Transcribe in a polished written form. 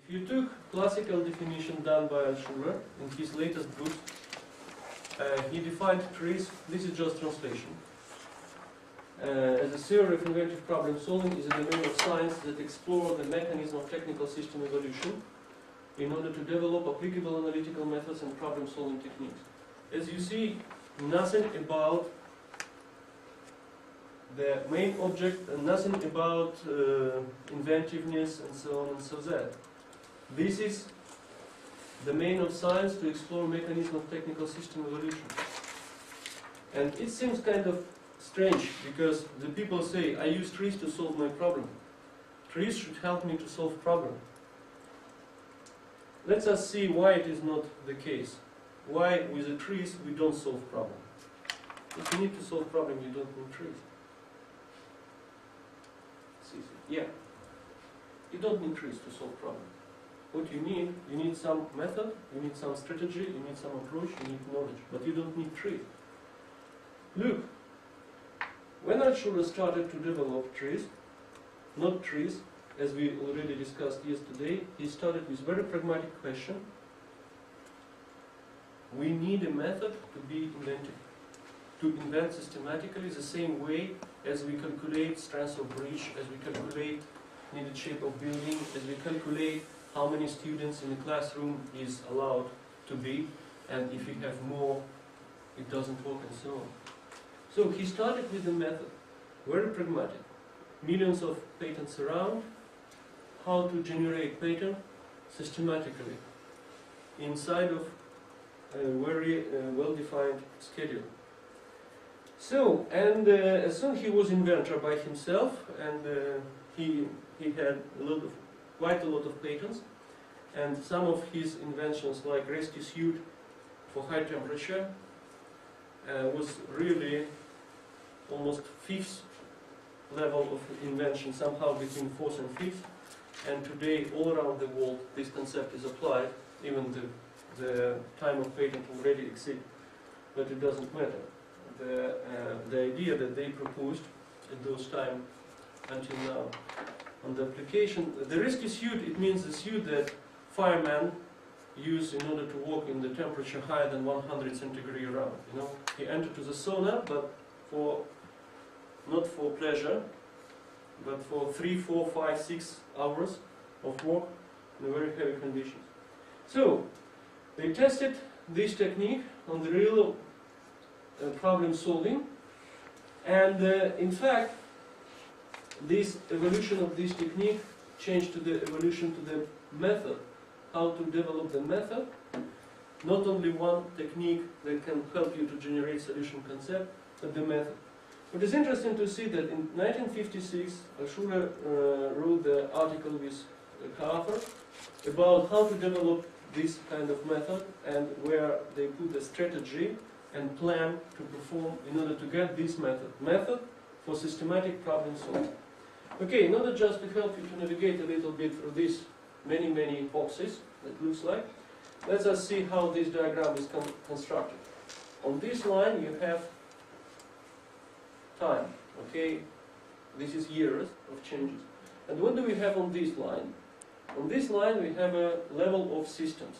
If you took classical definition done by G.Altshuller in his latest book, he defined TRIZ, this is just translation, as a theory of inventive problem solving is a domain of science that explores the mechanism of technical system evolution in order to develop applicable analytical methods and problem solving techniques. As you see, nothing about the main object and nothing about inventiveness and so on and so that. This is the domain of science to explore mechanism of technical system evolution. And it seems kind of strange because the people say, I use TRIZ to solve my problem. TRIZ should help me to solve problem. Let us see why it is not the case. Why with a TRIZ we don't solve problem. If you need to solve problem, you don't need TRIZ. Yeah, you don't need TRIZ to solve problem. What you need some method, you need some strategy, you need some approach, you need knowledge, but you don't need TRIZ. Look, when G.Altshuller started to develop TRIZ, not TRIZ, as we already discussed yesterday, he started with very pragmatic question. We need a method to be inventive, to invent systematically the same way as we calculate strength of breach, as we calculate needed shape of building, as we calculate how many students in a classroom is allowed to be, and if we have more, it doesn't work, and so on. So he started with a method, very pragmatic. Millions of patents around, how to generate pattern systematically inside of a very well-defined schedule. So, and as soon he was inventor by himself, and he had quite a lot of patents, and some of his inventions, like rescue suit for high temperature, was really almost fifth level of invention, somehow between fourth and fifth. And today, all around the world, this concept is applied. Even the time of patent already exceeds, but it doesn't matter. The idea that they proposed at those time until now on the application, the rescue suit, it means the suit that firemen use in order to work in the temperature higher than 100 centigrade around. You know, he entered to the sauna, but not for pleasure, but for 3, 4, 5, 6 hours of work in very heavy conditions. So they tested this technique on the real problem solving, and in fact this evolution of this technique changed to the evolution to the method, how to develop the method, not only one technique that can help you to generate solution concept, but the method. It is interesting to see that in 1956 G.Altshuller wrote the article with a co-author about how to develop this kind of method, and where they put a strategy and plan to perform in order to get this method for systematic problem solving. Okay, in order just to help you to navigate a little bit through these many boxes that looks like, let us see how this diagram is constructed. On this line you have time, okay? This is years of changes. And what do we have on this line? On this line we have a level of systems.